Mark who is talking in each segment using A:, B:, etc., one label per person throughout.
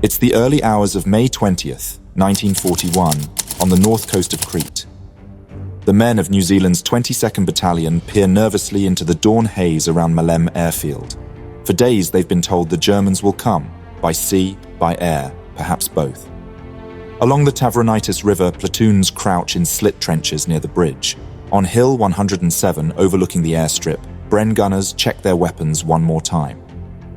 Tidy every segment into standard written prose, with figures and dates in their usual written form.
A: It's the early hours of May 20th, 1941, on the north coast of Crete. The men of New Zealand's 22nd Battalion peer nervously into the dawn haze around Maleme airfield. For days they've been told the Germans will come, by sea, by air, perhaps both. Along the Tavronitis River, platoons crouch in slit trenches near the bridge. On Hill 107, overlooking the airstrip, Bren gunners check their weapons one more time.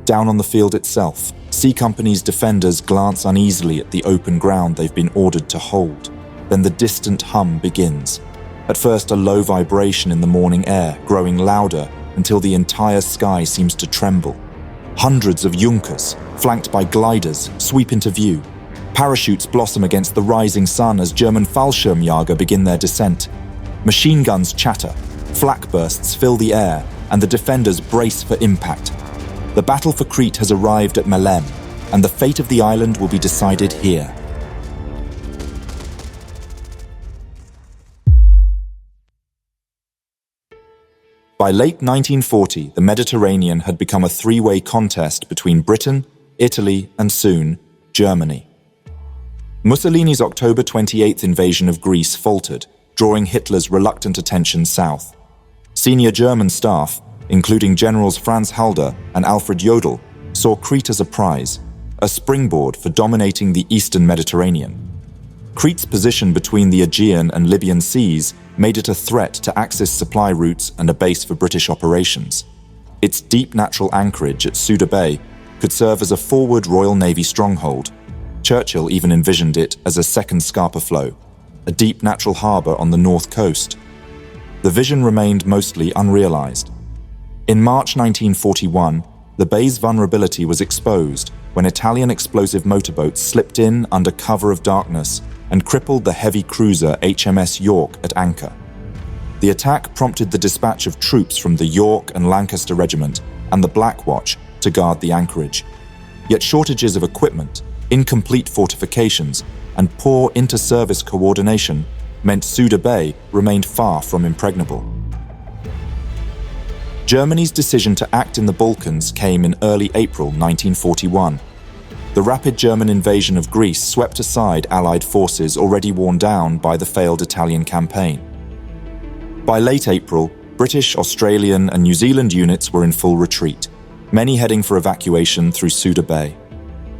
A: Down on the field itself, C Company's defenders glance uneasily at the open ground they've been ordered to hold. Then the distant hum begins. At first a low vibration in the morning air, growing louder until the entire sky seems to tremble. Hundreds of Junkers, flanked by gliders, sweep into view. Parachutes blossom against the rising sun as German Fallschirmjäger begin their descent. Machine guns chatter, flak bursts fill the air, and the defenders brace for impact. The battle for Crete has arrived at Maleme, and the fate of the island will be decided here. By late 1940, the Mediterranean had become a three-way contest between Britain, Italy, and soon, Germany. Mussolini's October 28th invasion of Greece faltered, drawing Hitler's reluctant attention south. Senior German staff, including Generals Franz Halder and Alfred Jodl, saw Crete as a prize, a springboard for dominating the eastern Mediterranean. Crete's position between the Aegean and Libyan seas made it a threat to Axis supply routes and a base for British operations. Its deep natural anchorage at Suda Bay could serve as a forward Royal Navy stronghold. Churchill even envisioned it as a second Scapa Flow, a deep natural harbour on the north coast. The vision remained mostly unrealised. In March 1941, the bay's vulnerability was exposed when Italian explosive motorboats slipped in under cover of darkness and crippled the heavy cruiser HMS York at anchor. The attack prompted the dispatch of troops from the York and Lancaster Regiment and the Black Watch to guard the anchorage. Yet shortages of equipment, incomplete fortifications, and poor inter-service coordination meant Suda Bay remained far from impregnable. Germany's decision to act in the Balkans came in early April 1941. The rapid German invasion of Greece swept aside Allied forces already worn down by the failed Italian campaign. By late April, British, Australian, and New Zealand units were in full retreat, many heading for evacuation through Suda Bay.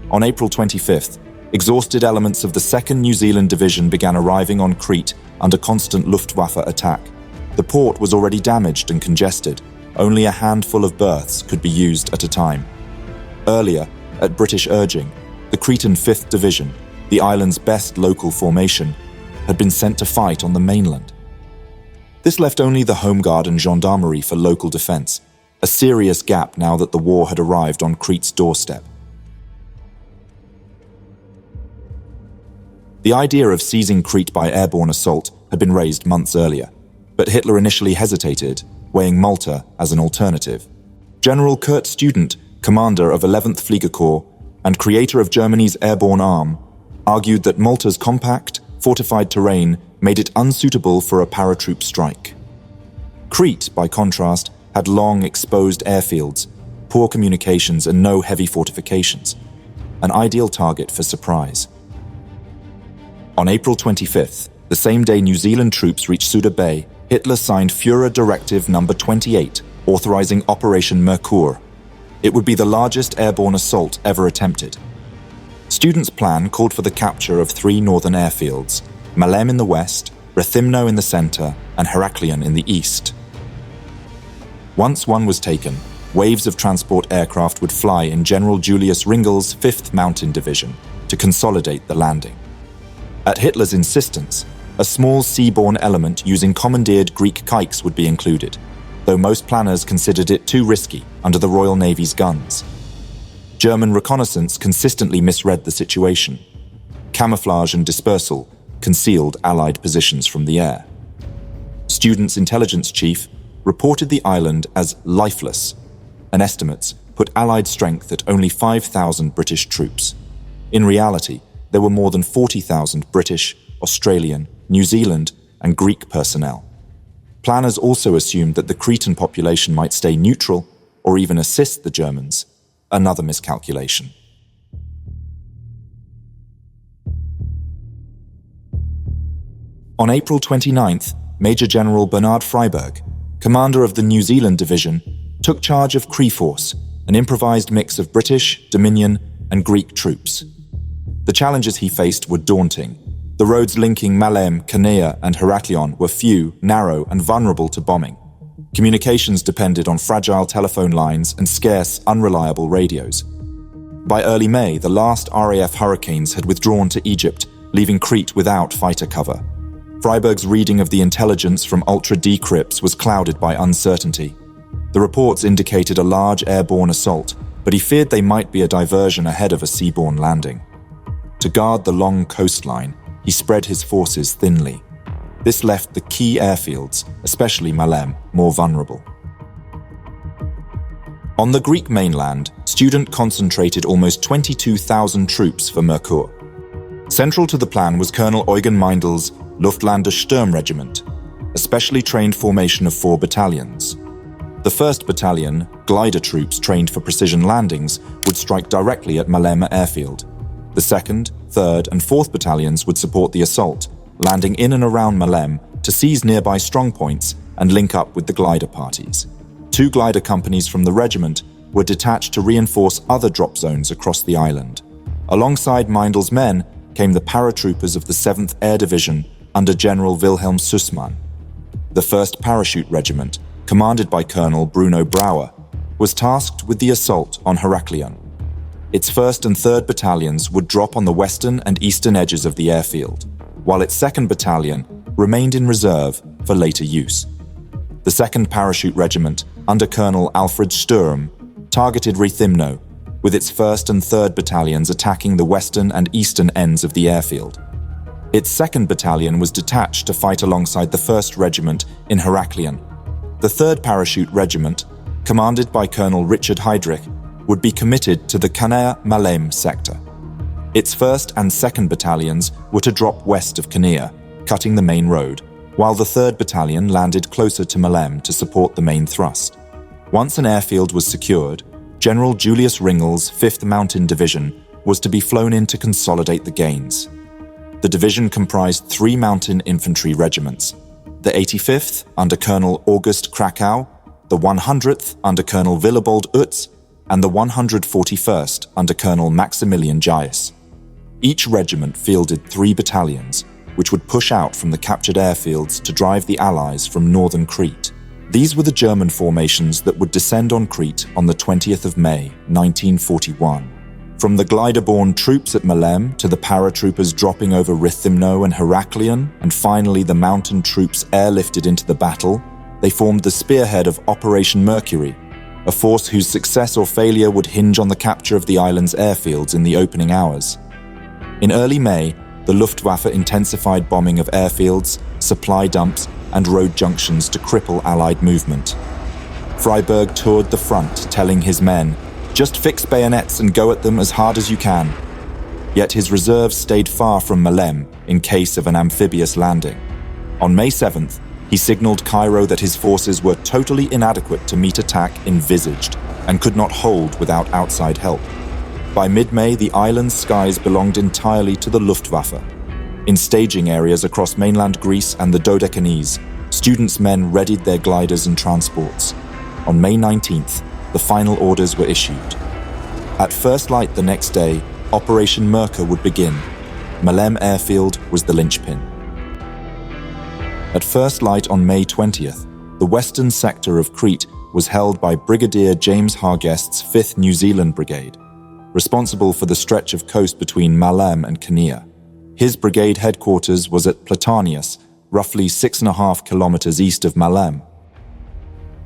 A: On April 25th, exhausted elements of the 2nd New Zealand Division began arriving on Crete under constant Luftwaffe attack. The port was already damaged and congested. Only a handful of berths could be used at a time. Earlier, at British urging, the Cretan 5th Division, the island's best local formation, had been sent to fight on the mainland. This left only the Home Guard and gendarmerie for local defence, a serious gap now that the war had arrived on Crete's doorstep. The idea of seizing Crete by airborne assault had been raised months earlier, but Hitler initially hesitated, weighing Malta as an alternative. General Kurt Student, commander of 11th Fliegerkorps and creator of Germany's airborne arm, argued that Malta's compact, fortified terrain made it unsuitable for a paratroop strike. Crete, by contrast, had long, exposed airfields, poor communications and no heavy fortifications, an ideal target for surprise. On April 25th, the same day New Zealand troops reached Suda Bay, Hitler signed Führer Directive No. 28, authorizing Operation Merkur. It would be the largest airborne assault ever attempted. Students' plan called for the capture of 3 northern airfields, Maleme in the west, Rethymno in the center, and Heraklion in the east. Once one was taken, waves of transport aircraft would fly in General Julius Ringel's 5th Mountain Division to consolidate the landing. At Hitler's insistence, a small seaborne element using commandeered Greek kikes would be included, though most planners considered it too risky under the Royal Navy's guns. German reconnaissance consistently misread the situation. Camouflage and dispersal concealed Allied positions from the air. Students' intelligence chief reported the island as lifeless, and estimates put Allied strength at only 5,000 British troops. In reality, there were more than 40,000 British, Australian, New Zealand, and Greek personnel. Planners also assumed that the Cretan population might stay neutral or even assist the Germans, another miscalculation. On April 29th, Major General Bernard Freyberg, commander of the New Zealand Division, took charge of Crete Force, an improvised mix of British, Dominion, and Greek troops. The challenges he faced were daunting. The roads linking Maleme, Canea, and Heraklion were few, narrow, and vulnerable to bombing. Communications depended on fragile telephone lines and scarce, unreliable radios. By early May, the last RAF Hurricanes had withdrawn to Egypt, leaving Crete without fighter cover. Freyberg's reading of the intelligence from ultra-decrypts was clouded by uncertainty. The reports indicated a large airborne assault, but he feared they might be a diversion ahead of a seaborne landing. To guard the long coastline, he spread his forces thinly. This left the key airfields, especially Maleme, more vulnerable. On the Greek mainland, Student concentrated almost 22,000 troops for Merkur. Central to the plan was Colonel Eugen Meindel's Luftlander Sturmregiment, a specially trained formation of 4 battalions. The 1st Battalion, glider troops trained for precision landings, would strike directly at Maleme airfield. The 2nd, 3rd, and 4th Battalions would support the assault, landing in and around Maleme to seize nearby strongpoints and link up with the glider parties. 2 glider companies from the regiment were detached to reinforce other drop zones across the island. Alongside Meindel's men came the paratroopers of the 7th Air Division under General Wilhelm Sussman. The 1st Parachute Regiment, commanded by Colonel Bruno Brauer, was tasked with the assault on Heraklion. Its 1st and 3rd Battalions would drop on the western and eastern edges of the airfield, while its 2nd Battalion remained in reserve for later use. The 2nd Parachute Regiment, under Colonel Alfred Sturm, targeted Rethymno, with its 1st and 3rd Battalions attacking the western and eastern ends of the airfield. Its 2nd Battalion was detached to fight alongside the 1st Regiment in Heraklion. The 3rd Parachute Regiment, commanded by Colonel Richard Heydrich, would be committed to the Canea-Maleme sector. Its 1st and 2nd Battalions were to drop west of Canea, cutting the main road, while the 3rd Battalion landed closer to Maleme to support the main thrust. Once an airfield was secured, General Julius Ringel's 5th Mountain Division was to be flown in to consolidate the gains. The division comprised 3 mountain infantry regiments: the 85th under Colonel August Krakow, the 100th under Colonel Willibald Utz, and the 141st under Colonel Maximilian Jais. Each regiment fielded 3 battalions, which would push out from the captured airfields to drive the Allies from northern Crete. These were the German formations that would descend on Crete on the 20th of May, 1941. From the glider-borne troops at Maleme to the paratroopers dropping over Rethymno and Heraklion, and finally the mountain troops airlifted into the battle, they formed the spearhead of Operation Mercury, a force whose success or failure would hinge on the capture of the island's airfields in the opening hours. In early May, the Luftwaffe intensified bombing of airfields, supply dumps, and road junctions to cripple Allied movement. Freyberg toured the front, telling his men, "Just fix bayonets and go at them as hard as you can." Yet his reserves stayed far from Maleme in case of an amphibious landing. On May 7th, he signaled Cairo that his forces were totally inadequate to meet attack envisaged and could not hold without outside help. By mid-May, the island's skies belonged entirely to the Luftwaffe. In staging areas across mainland Greece and the Dodecanese, students' men readied their gliders and transports. On May 19th, the final orders were issued. At first light the next day, Operation Merkur would begin. Maleme Airfield was the linchpin. At first light on May 20th, the western sector of Crete was held by Brigadier James Harguest's 5th New Zealand Brigade, responsible for the stretch of coast between Maleme and Canea. His brigade headquarters was at Platanius, roughly 6.5 kilometers east of Maleme.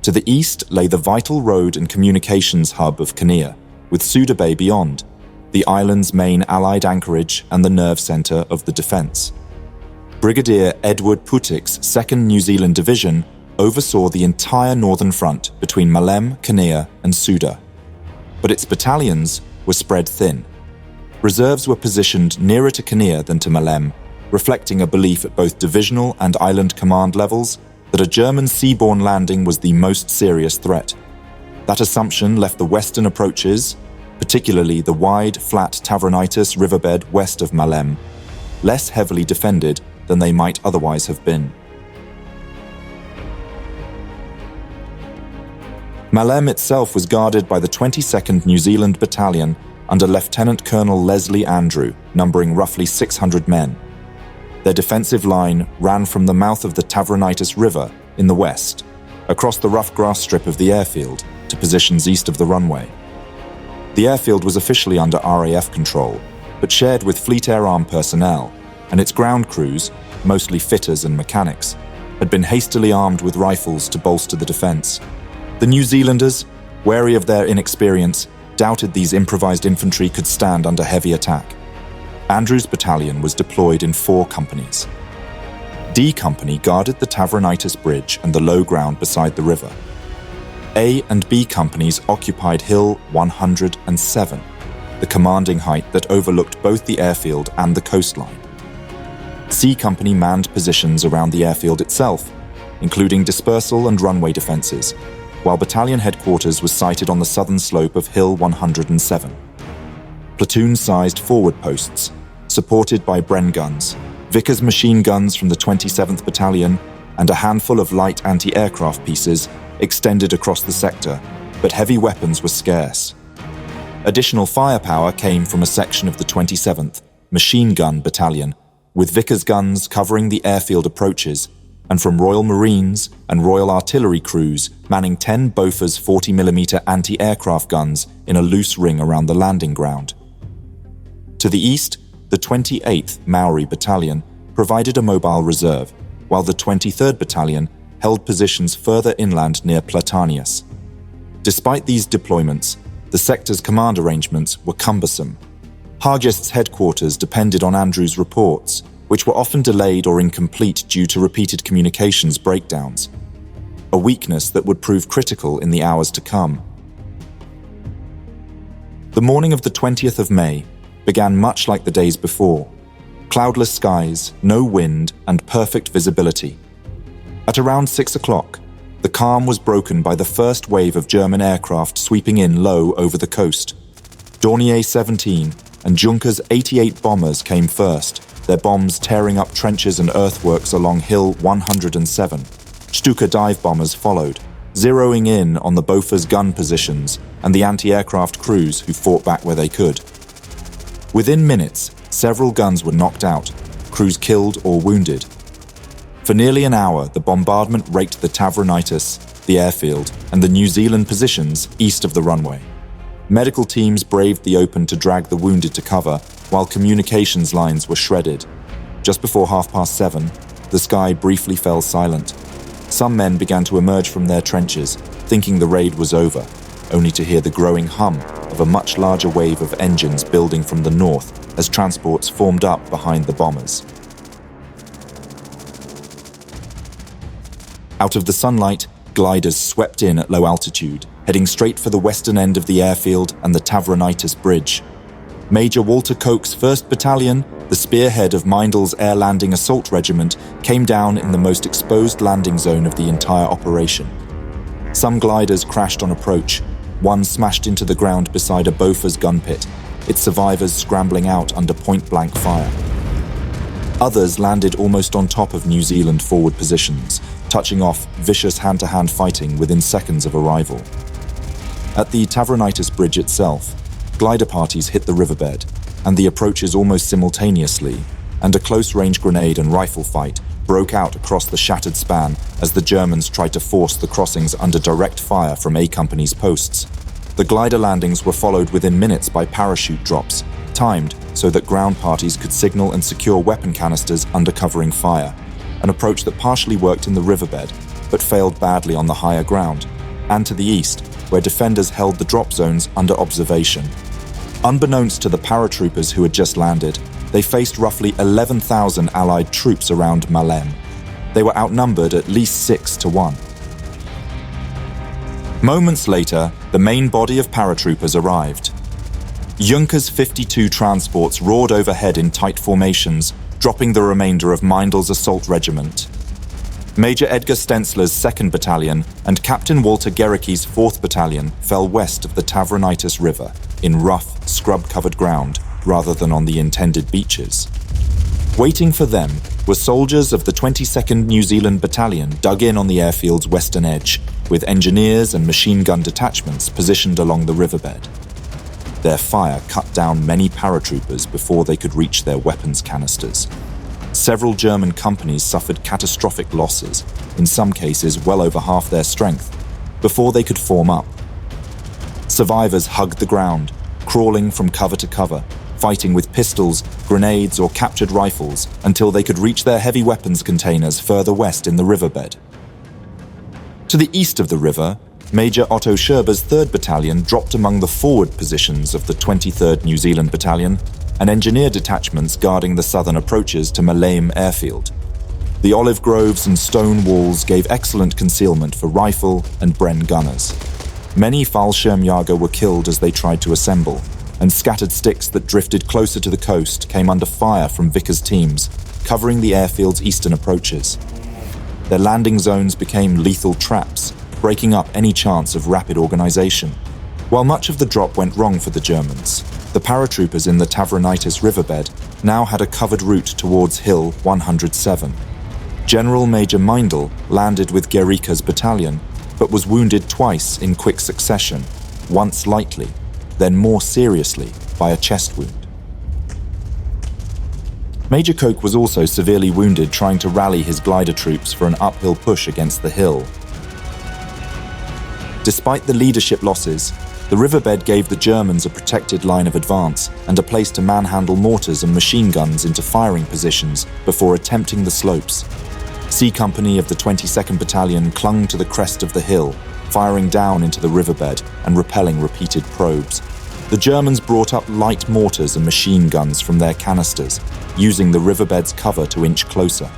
A: To the east lay the vital road and communications hub of Canea, with Suda Bay beyond, the island's main Allied anchorage and the nerve center of the defense. Brigadier Edward Putik's 2nd New Zealand Division oversaw the entire northern front between Maleme, Canea, and Suda. But its battalions were spread thin. Reserves were positioned nearer to Canea than to Maleme, reflecting a belief at both divisional and island command levels that a German seaborne landing was the most serious threat. That assumption left the western approaches, particularly the wide, flat Tavernaitis riverbed west of Maleme, less heavily defended than they might otherwise have been. Maleme itself was guarded by the 22nd New Zealand Battalion under Lieutenant Colonel Leslie Andrew, numbering roughly 600 men. Their defensive line ran from the mouth of the Tavronitis River in the west, across the rough grass strip of the airfield to positions east of the runway. The airfield was officially under RAF control, but shared with Fleet Air Arm personnel, and its ground crews, mostly fitters and mechanics, had been hastily armed with rifles to bolster the defense. The New Zealanders, wary of their inexperience, doubted these improvised infantry could stand under heavy attack. Andrew's battalion was deployed in 4 companies. D Company guarded the Tavronitis Bridge and the low ground beside the river. A and B companies occupied Hill 107, the commanding height that overlooked both the airfield and the coastline. C Company manned positions around the airfield itself, including dispersal and runway defenses, while battalion headquarters was sited on the southern slope of Hill 107. Platoon-sized forward posts, supported by Bren guns, Vickers machine guns from the 27th Battalion, and a handful of light anti-aircraft pieces extended across the sector, but heavy weapons were scarce. Additional firepower came from a section of the 27th Machine Gun Battalion, with Vickers guns covering the airfield approaches, and from Royal Marines and Royal Artillery crews manning 10 Bofors 40mm anti-aircraft guns in a loose ring around the landing ground. To the east, the 28th Maori Battalion provided a mobile reserve, while the 23rd Battalion held positions further inland near Platanius. Despite these deployments, the sector's command arrangements were cumbersome. Hargest's headquarters depended on Andrew's reports, which were often delayed or incomplete due to repeated communications breakdowns, a weakness that would prove critical in the hours to come. The morning of the 20th of May began much like the days before. Cloudless skies, no wind, and perfect visibility. At around 6 o'clock, the calm was broken by the first wave of German aircraft sweeping in low over the coast. Dornier 17 and Junkers 88 bombers came first, their bombs tearing up trenches and earthworks along Hill 107. Stuka dive bombers followed, zeroing in on the Bofors gun positions and the anti-aircraft crews who fought back where they could. Within minutes, several guns were knocked out, crews killed or wounded. For nearly an hour, the bombardment raked the Tavronitis, the airfield, and the New Zealand positions east of the runway. Medical teams braved the open to drag the wounded to cover, while communications lines were shredded. Just before 7:30, the sky briefly fell silent. Some men began to emerge from their trenches, thinking the raid was over, only to hear the growing hum of a much larger wave of engines building from the north as transports formed up behind the bombers. Out of the sunlight, gliders swept in at low altitude, heading straight for the western end of the airfield and the Tavronitis Bridge. Major Walter Koch's 1st Battalion, the spearhead of Mindel's Air Landing Assault Regiment, came down in the most exposed landing zone of the entire operation. Some gliders crashed on approach, one smashed into the ground beside a Bofors gun pit, its survivors scrambling out under point-blank fire. Others landed almost on top of New Zealand forward positions, touching off vicious hand-to-hand fighting within seconds of arrival. At the Tavronitis Bridge itself, glider parties hit the riverbed, and the approaches almost simultaneously, and a close-range grenade and rifle fight broke out across the shattered span as the Germans tried to force the crossings under direct fire from A Company's posts. The glider landings were followed within minutes by parachute drops, timed so that ground parties could signal and secure weapon canisters under covering fire, an approach that partially worked in the riverbed, but failed badly on the higher ground, and to the east, where defenders held the drop zones under observation. Unbeknownst to the paratroopers who had just landed, they faced roughly 11,000 Allied troops around Maleme. They were outnumbered at least 6-1. Moments later, the main body of paratroopers arrived. Junkers 52 transports roared overhead in tight formations, dropping the remainder of Mindel's assault regiment. Major Edgar Stenzler's 2nd Battalion and Captain Walter Gericke's 4th Battalion fell west of the Tavronitis River, in rough, scrub-covered ground, rather than on the intended beaches. Waiting for them were soldiers of the 22nd New Zealand Battalion dug in on the airfield's western edge, with engineers and machine gun detachments positioned along the riverbed. Their fire cut down many paratroopers before they could reach their weapons canisters. Several German companies suffered catastrophic losses, in some cases well over half their strength, before they could form up. Survivors hugged the ground, crawling from cover to cover, fighting with pistols, grenades, or captured rifles until they could reach their heavy weapons containers further west in the riverbed. To the east of the river, Major Otto Scherber's 3rd Battalion dropped among the forward positions of the 23rd New Zealand Battalion and engineer detachments guarding the southern approaches to Maleme airfield. The olive groves and stone walls gave excellent concealment for rifle and Bren gunners. Many Fallschirmjäger were killed as they tried to assemble, and scattered sticks that drifted closer to the coast came under fire from Vickers teams, covering the airfield's eastern approaches. Their landing zones became lethal traps, breaking up any chance of rapid organization. While much of the drop went wrong for the Germans, the paratroopers in the Tavronitis riverbed now had a covered route towards Hill 107. General Major Meindl landed with Gericke's battalion, but was wounded twice in quick succession, once lightly, then more seriously by a chest wound. Major Koch was also severely wounded trying to rally his glider troops for an uphill push against the hill. Despite the leadership losses, the riverbed gave the Germans a protected line of advance and a place to manhandle mortars and machine guns into firing positions before attempting the slopes. C Company of the 22nd Battalion clung to the crest of the hill, firing down into the riverbed and repelling repeated probes. The Germans brought up light mortars and machine guns from their canisters, using the riverbed's cover to inch closer.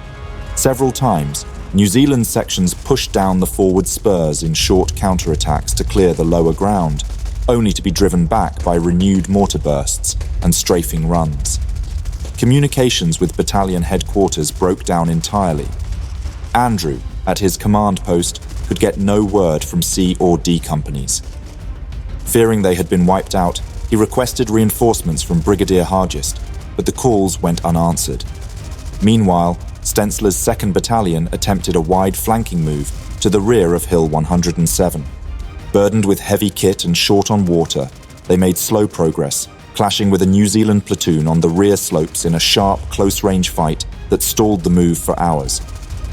A: Several times, New Zealand sections pushed down the forward spurs in short counterattacks to clear the lower ground, only to be driven back by renewed mortar bursts and strafing runs. Communications with battalion headquarters broke down entirely. Andrew, at his command post, could get no word from C or D companies. Fearing they had been wiped out, he requested reinforcements from Brigadier Hargest, but the calls went unanswered. Meanwhile, Stenzler's 2nd Battalion attempted a wide flanking move to the rear of Hill 107. Burdened with heavy kit and short on water, they made slow progress, clashing with a New Zealand platoon on the rear slopes in a sharp, close-range fight that stalled the move for hours.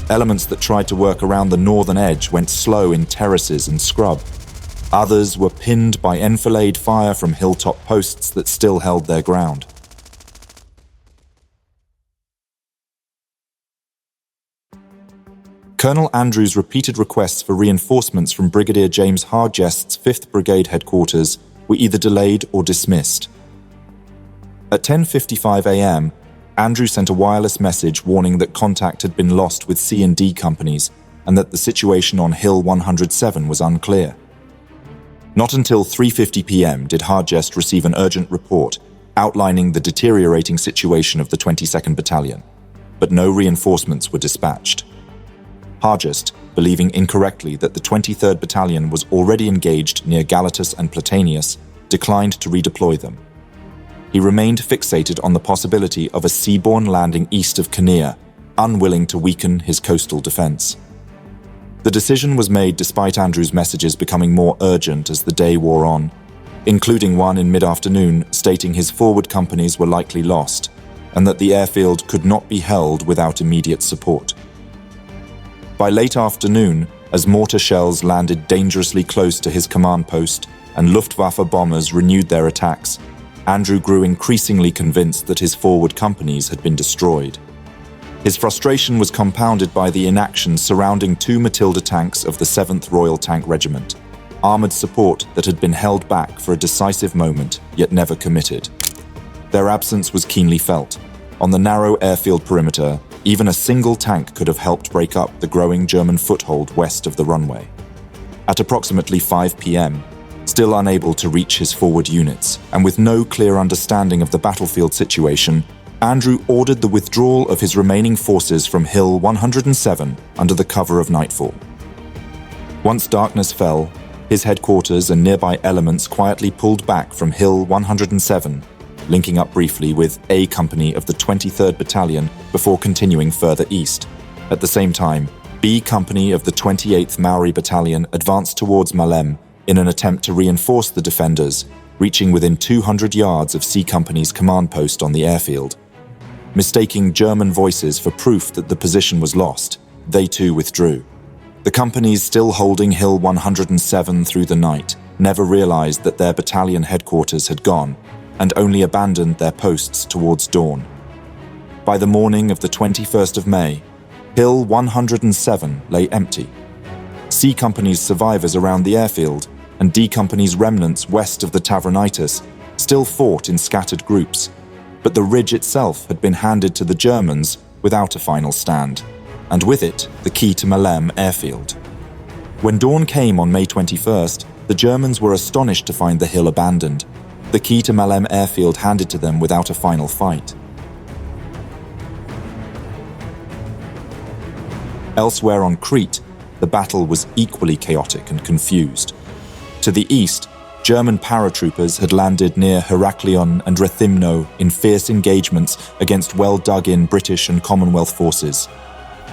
A: Elements that tried to work around the northern edge went slow in terraces and scrub. Others were pinned by enfilade fire from hilltop posts that still held their ground. Colonel Andrews' repeated requests for reinforcements from Brigadier James Hargest's 5th Brigade headquarters were either delayed or dismissed. At 10:55 a.m., Andrew sent a wireless message warning that contact had been lost with C and D companies and that the situation on Hill 107 was unclear. Not until 3:50 p.m. did Hargest receive an urgent report outlining the deteriorating situation of the 22nd Battalion, but no reinforcements were dispatched. Hargest, believing incorrectly that the 23rd Battalion was already engaged near Galatus and Platanius, declined to redeploy them. He remained fixated on the possibility of a seaborne landing east of Kinnear, unwilling to weaken his coastal defense. The decision was made despite Andrews' messages becoming more urgent as the day wore on, including one in mid-afternoon stating his forward companies were likely lost and that the airfield could not be held without immediate support. By late afternoon, as mortar shells landed dangerously close to his command post and Luftwaffe bombers renewed their attacks, Andrew grew increasingly convinced that his forward companies had been destroyed. His frustration was compounded by the inaction surrounding 2 Matilda tanks of the 7th Royal Tank Regiment, armoured support that had been held back for a decisive moment yet never committed. Their absence was keenly felt. On the narrow airfield perimeter, even a single tank could have helped break up the growing German foothold west of the runway. At approximately 5 p.m., still unable to reach his forward units, and with no clear understanding of the battlefield situation, Andrew ordered the withdrawal of his remaining forces from Hill 107 under the cover of nightfall. Once darkness fell, his headquarters and nearby elements quietly pulled back from Hill 107, linking up briefly with A Company of the 23rd Battalion before continuing further east. At the same time, B Company of the 28th Maori Battalion advanced towards Maleme in an attempt to reinforce the defenders, reaching within 200 yards of C Company's command post on the airfield. Mistaking German voices for proof that the position was lost, they too withdrew. The companies still holding Hill 107 through the night never realized that their battalion headquarters had gone and only abandoned their posts towards dawn. By the morning of the 21st of May, Hill 107 lay empty. C Company's survivors around the airfield and D Company's remnants west of the Tavronitis still fought in scattered groups, but the ridge itself had been handed to the Germans without a final stand, and with it the key to Maleme airfield. When dawn came on May 21st, the Germans were astonished to find the hill abandoned, the key to Maleme airfield handed to them without a final fight. Elsewhere on Crete, the battle was equally chaotic and confused. To the east, German paratroopers had landed near Heraklion and Rethymno in fierce engagements against well-dug-in British and Commonwealth forces.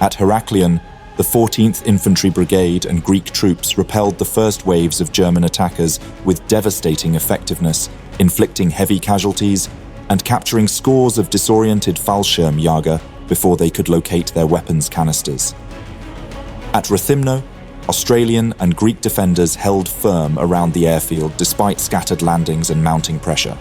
A: At Heraklion, the 14th Infantry Brigade and Greek troops repelled the first waves of German attackers with devastating effectiveness, inflicting heavy casualties and capturing scores of disoriented Fallschirmjäger before they could locate their weapons canisters. At Rethymno, Australian and Greek defenders held firm around the airfield despite scattered landings and mounting pressure.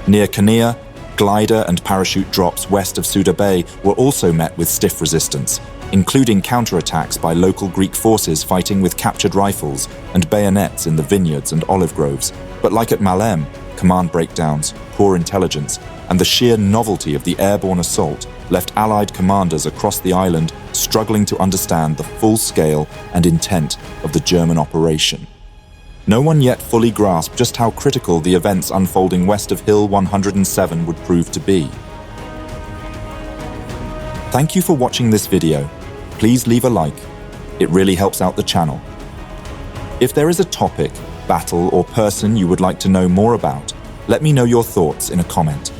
A: Near Kania, glider and parachute drops west of Suda Bay were also met with stiff resistance, including counterattacks by local Greek forces fighting with captured rifles and bayonets in the vineyards and olive groves. But like at Maleme, command breakdowns, poor intelligence, and the sheer novelty of the airborne assault left Allied commanders across the island struggling to understand the full scale and intent of the German operation. No one yet fully grasped just how critical the events unfolding west of Hill 107 would prove to be. Thank you for watching this video. Please leave a like. It really helps out the channel. If there is a topic, battle, or person you would like to know more about, let me know your thoughts in a comment.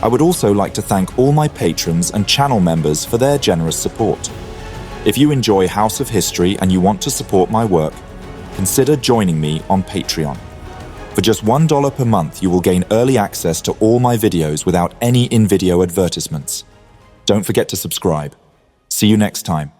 A: I would also like to thank all my patrons and channel members for their generous support. If you enjoy House of History and you want to support my work, consider joining me on Patreon. For just $1 per month, you will gain early access to all my videos without any in-video advertisements. Don't forget to subscribe. See you next time.